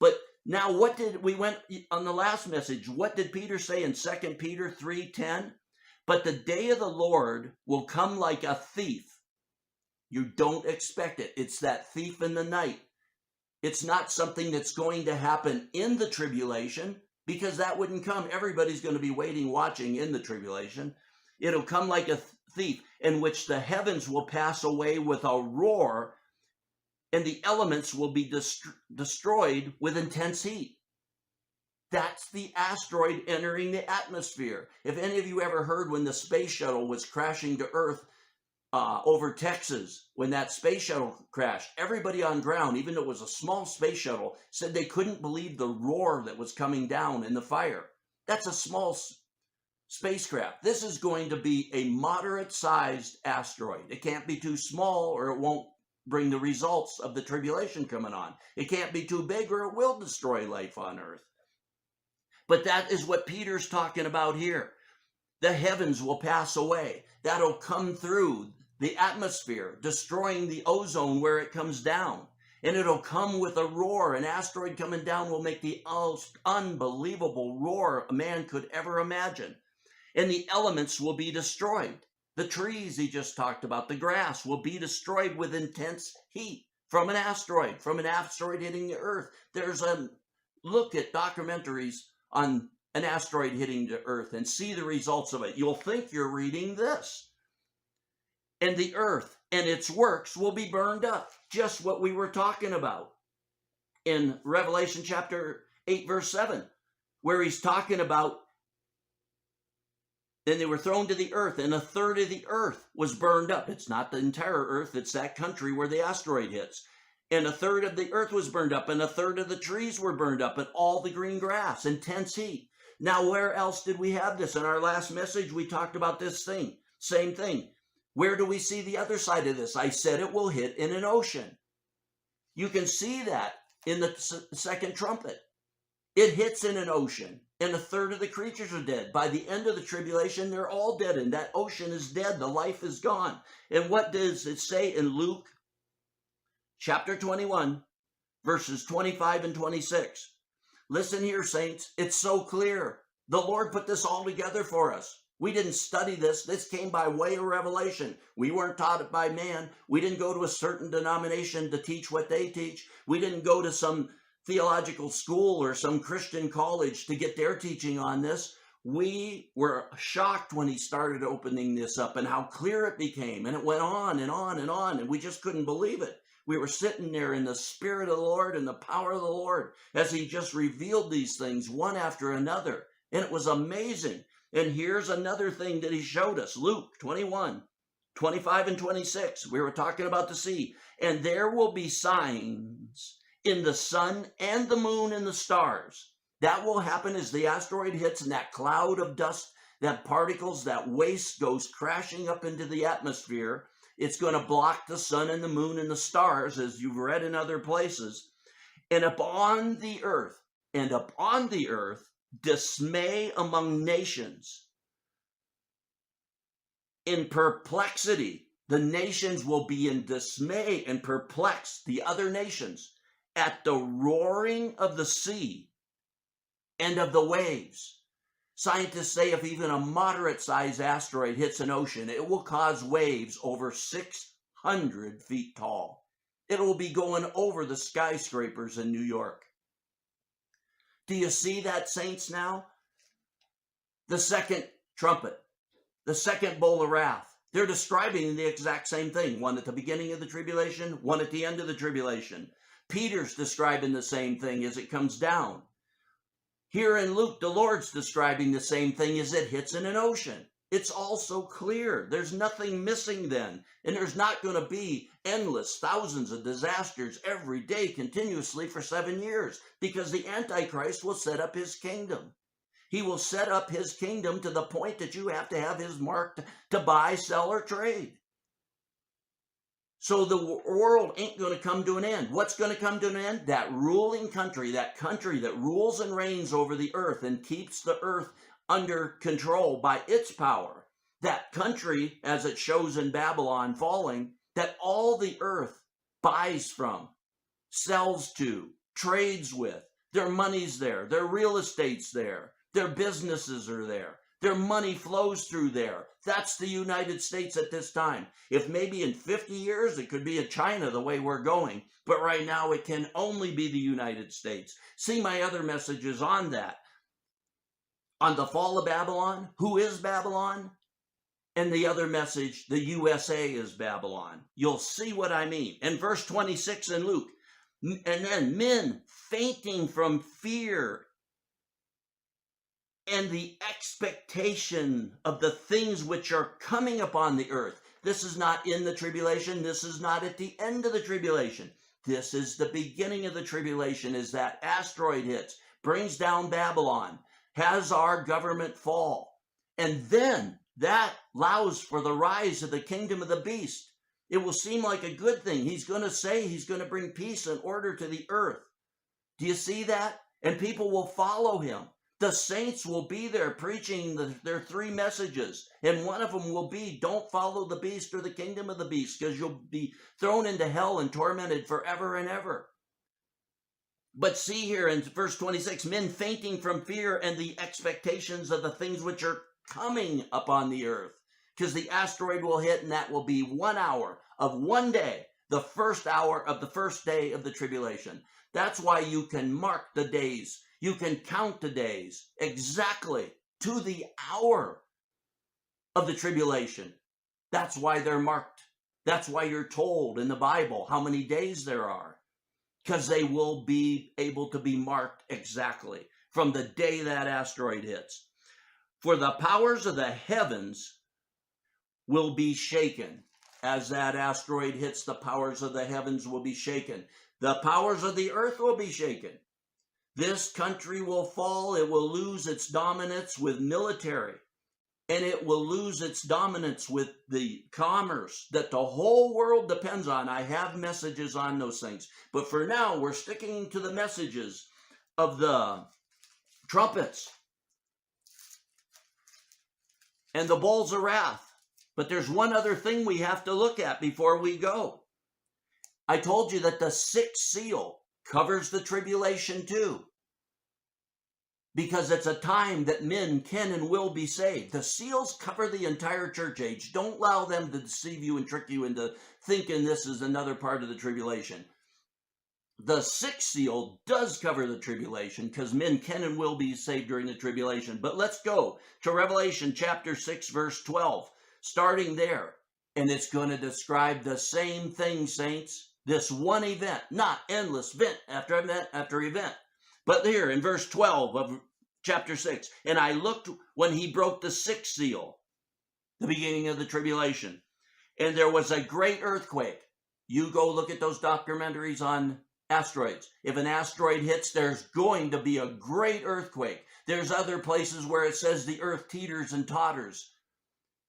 But now we went on the last message, what did Peter say in 2 Peter 3:10? But the day of the Lord will come like a thief. You don't expect it. It's that thief in the night. It's not something that's going to happen in the tribulation, because that wouldn't come. Everybody's going to be waiting, watching in the tribulation. It'll come like a thief, in which the heavens will pass away with a roar, and the elements will be destroyed with intense heat. That's the asteroid entering the atmosphere. If any of you ever heard when the space shuttle was crashing to Earth over Texas, when that space shuttle crashed, everybody on ground, even though it was a small space shuttle, said they couldn't believe the roar that was coming down in the fire. That's a small spacecraft. This is going to be a moderate-sized asteroid. It can't be too small or it won't bring the results of the tribulation coming on. It can't be too big or it will destroy life on Earth. But that is what Peter's talking about here. The heavens will pass away. That'll come through the atmosphere, destroying the ozone where it comes down. And it'll come with a roar. An asteroid coming down will make the most unbelievable roar a man could ever imagine. And the elements will be destroyed. The trees he just talked about, the grass, will be destroyed with intense heat from an asteroid hitting the Earth. There's a look at documentaries on an asteroid hitting the Earth and see the results of it. You'll think you're reading this. And the Earth and its works will be burned up. Just what we were talking about in Revelation chapter 8, verse 7, where he's talking about, then they were thrown to the earth, and a third of the earth was burned up. It's not the entire earth, it's that country where the asteroid hits. And a third of the earth was burned up, and a third of the trees were burned up, and all the green grass, intense heat. Now, where else did we have this? In our last message, we talked about this thing. Same thing. Where do we see the other side of this? I said it will hit in an ocean. You can see that in the second trumpet. It hits in an ocean, and a third of the creatures are dead. By the end of the tribulation, they're all dead, and that ocean is dead. The life is gone. And what does it say in Luke chapter 21, verses 25 and 26? Listen here, saints. It's so clear. The Lord put this all together for us. We didn't study this. This came by way of revelation. We weren't taught it by man. We didn't go to a certain denomination to teach what they teach. We didn't go to some theological school or some Christian college to get their teaching on this. We were shocked when he started opening this up and how clear it became. And it went on and on and on, and we just couldn't believe it. We were sitting there in the Spirit of the Lord and the power of the Lord as he just revealed these things one after another. And it was amazing. And here's another thing that he showed us. Luke 21, 25 and 26. We were talking about the sea. And there will be signs in the sun and the moon and the stars. That will happen as the asteroid hits and that cloud of dust, that particles, that waste goes crashing up into the atmosphere. It's going to block the sun and the moon and the stars, as you've read in other places. And upon the earth, dismay among nations. In perplexity, the nations will be in dismay and perplexed, the other nations, at the roaring of the sea and of the waves. Scientists say if even a moderate-sized asteroid hits an ocean, it will cause waves over 600 feet tall. It will be going over the skyscrapers in New York. Do you see that, saints, now? The second trumpet, the second bowl of wrath. They're describing the exact same thing. One at the beginning of the tribulation, one at the end of the tribulation. Peter's describing the same thing as it comes down. Here in Luke, the Lord's describing the same thing as it hits in an ocean. It's all so clear. There's nothing missing then. And there's not going to be endless thousands of disasters every day continuously for 7 years, because the Antichrist will set up his kingdom. He will set up his kingdom to the point that you have to have his mark to buy, sell, or trade. So the world ain't going to come to an end. What's going to come to an end? That ruling country, that country that rules and reigns over the earth and keeps the earth under control by its power. That country, as it shows in Babylon falling, that all the earth buys from, sells to, trades with, Their money's there. Their real estate's there. Their businesses are there. Their money flows through there. That's the United States at this time. If maybe in 50 years it could be a China the way we're going, but right now it can only be the United States. See my other messages on that. On the fall of Babylon, who is Babylon? And the other message, the USA is Babylon. You'll see what I mean. In verse 26 in Luke, and then men fainting from fear and the expectation of the things which are coming upon the earth. This is not in the tribulation. This is not at the end of the tribulation. This is the beginning of the tribulation, as that asteroid hits, brings down Babylon, has our government fall. And then that allows for the rise of the kingdom of the beast. It will seem like a good thing. He's going to say he's going to bring peace and order to the earth. Do you see that? And people will follow him. The saints will be there preaching their three messages. And one of them will be, don't follow the beast or the kingdom of the beast, because you'll be thrown into hell and tormented forever and ever. But see here in verse 26, men fainting from fear and the expectations of the things which are coming upon the earth. Because the asteroid will hit, and that will be 1 hour of one day, the first hour of the first day of the tribulation. That's why you can mark the days. You can count the days exactly to the hour of the tribulation. That's why they're marked. That's why you're told in the Bible how many days there are, because they will be able to be marked exactly from the day that asteroid hits. For the powers of the heavens will be shaken. As that asteroid hits, the powers of the heavens will be shaken. The powers of the earth will be shaken. This country will fall. It will lose its dominance with military, and it will lose its dominance with the commerce that the whole world depends on. I have messages on those things, but for now we're sticking to the messages of the trumpets and the bowls of wrath. But there's one other thing we have to look at before we go. I told you that the sixth seal covers the tribulation too, because it's a time that men can and will be saved. The seals cover the entire church age. Don't allow them to deceive you and trick you into thinking this is another part of the tribulation. The sixth seal does cover the tribulation, because men can and will be saved during the tribulation. But let's go to Revelation chapter 6, verse 12, starting there. And it's going to describe the same thing, saints. This one event, not endless event after event after event. But here in verse 12 of chapter 6, and I looked when he broke the sixth seal, the beginning of the tribulation, and there was a great earthquake. You go look at those documentaries on asteroids. If an asteroid hits, there's going to be a great earthquake. There's other places where it says the earth teeters and totters,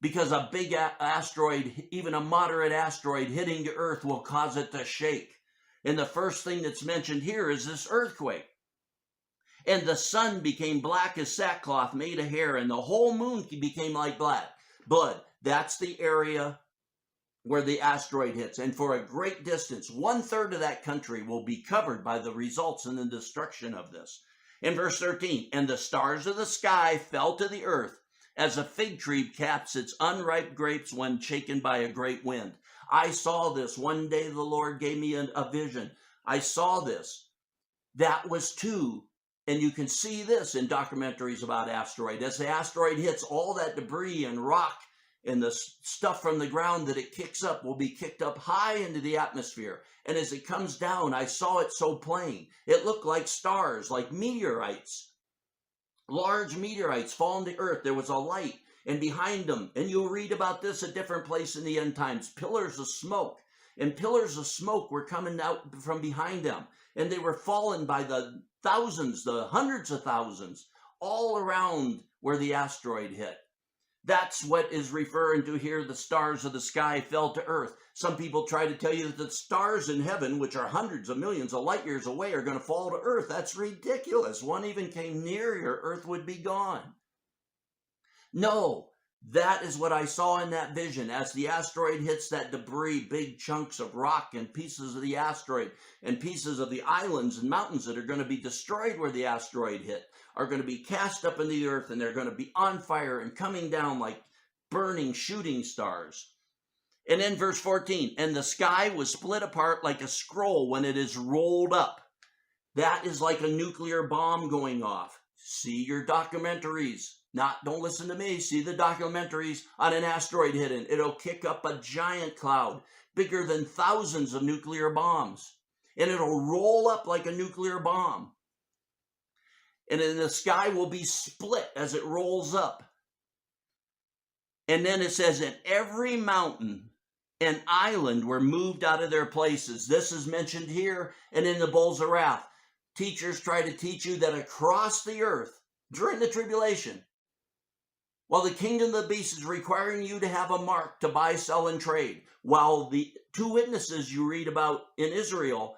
because a big asteroid, even a moderate asteroid hitting the earth, will cause it to shake. And the first thing that's mentioned here is this earthquake. And the sun became black as sackcloth made of hair, and the whole moon became like blood. That's the area where the asteroid hits. And for a great distance, 1/3 of that country will be covered by the results and the destruction of this. In verse 13, and the stars of the sky fell to the earth, as a fig tree caps its unripe grapes when shaken by a great wind. I saw this. One day the Lord gave me a vision. I saw this. That was too. And you can see this in documentaries about asteroid. As the asteroid hits, all that debris and rock and the stuff from the ground that it kicks up will be kicked up high into the atmosphere. And as it comes down, I saw it so plain. It looked like stars, like meteorites. Large meteorites fall into earth. There was a light, and behind them, and you'll read about this at different places in the end times, pillars of smoke. And pillars of smoke were coming out from behind them. And they were falling by the thousands, the hundreds of thousands, all around where the asteroid hit. That's what is referring to here. The stars of the sky fell to earth. Some people try to tell you that the stars in heaven, which are hundreds of millions of light years away, are going to fall to earth. That's ridiculous. One even came near your earth would be gone. No, That is what I saw in that vision. As the asteroid hits that debris, big chunks of rock and pieces of the asteroid and pieces of the islands and mountains that are going to be destroyed where the asteroid hit are going to be cast up in the earth, and they're going to be on fire and coming down like burning shooting stars. And in verse 14, and the sky was split apart like a scroll when it is rolled up. That is like a nuclear bomb going off. See your documentaries. Don't listen to me. See the documentaries on an asteroid hitting. It'll kick up a giant cloud bigger than thousands of nuclear bombs. And it'll roll up like a nuclear bomb. And then the sky will be split as it rolls up. And then it says that every mountain and island were moved out of their places. This is mentioned here and in the bowls of wrath. Teachers try to teach you that across the earth during the tribulation, while the kingdom of the beast is requiring you to have a mark to buy, sell, and trade, while the two witnesses you read about in Israel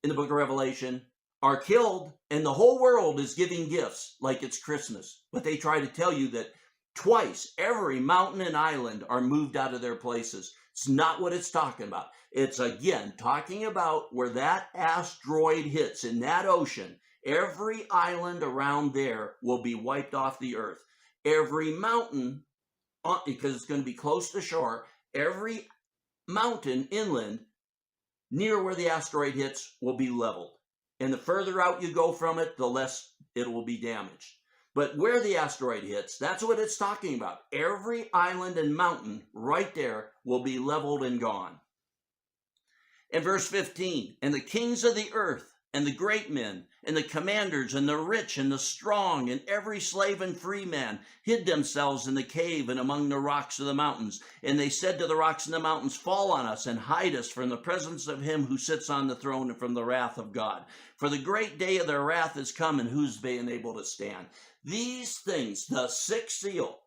in the book of Revelation are killed and the whole world is giving gifts like it's Christmas. But they try to tell you that twice every mountain and island are moved out of their places. It's not what it's talking about. It's again talking about where that asteroid hits in that ocean. Every island around there will be wiped off the earth. Every mountain, because it's going to be close to shore, every mountain inland near where the asteroid hits will be leveled. And the further out you go from it, the less it will be damaged. But where the asteroid hits, that's what it's talking about. Every island and mountain right there will be leveled and gone. In verse 15, and the kings of the earth, and the great men, and the commanders, and the rich, and the strong, and every slave and free man hid themselves in the cave and among the rocks of the mountains. And they said to the rocks and the mountains, fall on us and hide us from the presence of him who sits on the throne and from the wrath of God. For the great day of their wrath is come, and who's been able to stand? These things, the sixth seal,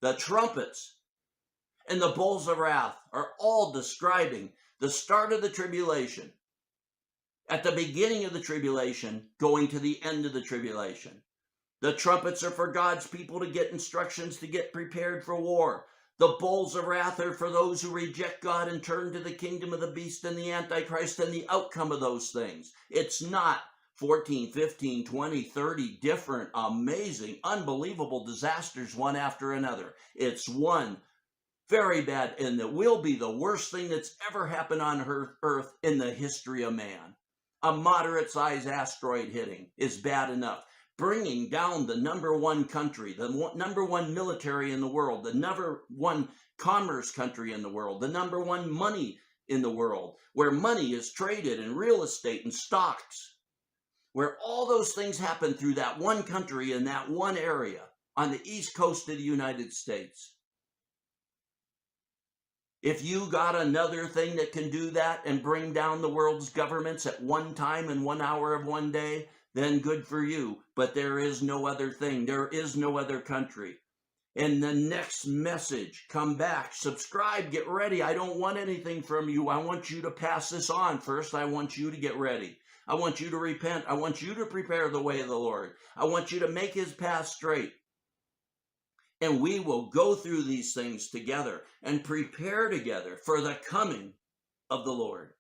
the trumpets, and the bowls of wrath are all describing the start of the tribulation. At the beginning of the tribulation, going to the end of the tribulation. The trumpets are for God's people to get instructions to get prepared for war. The bowls of wrath are for those who reject God and turn to the kingdom of the beast and the Antichrist and the outcome of those things. It's not 14, 15, 20, 30 different, amazing, unbelievable disasters one after another. It's one very bad, and it will be the worst thing that's ever happened on earth in the history of man. A moderate-sized asteroid hitting is bad enough. Bringing down the number one country, the number one military in the world, the number one commerce country in the world, the number one money in the world, where money is traded in real estate and stocks, where all those things happen through that one country in that one area on the east coast of the United States. If you got another thing that can do that and bring down the world's governments at one time in 1 hour of one day, then good for you. But there is no other thing. There is no other country. In the next message, come back, subscribe, get ready. I don't want anything from you. I want you to pass this on. First, I want you to get ready. I want you to repent. I want you to prepare the way of the Lord. I want you to make his path straight. And we will go through these things together and prepare together for the coming of the Lord.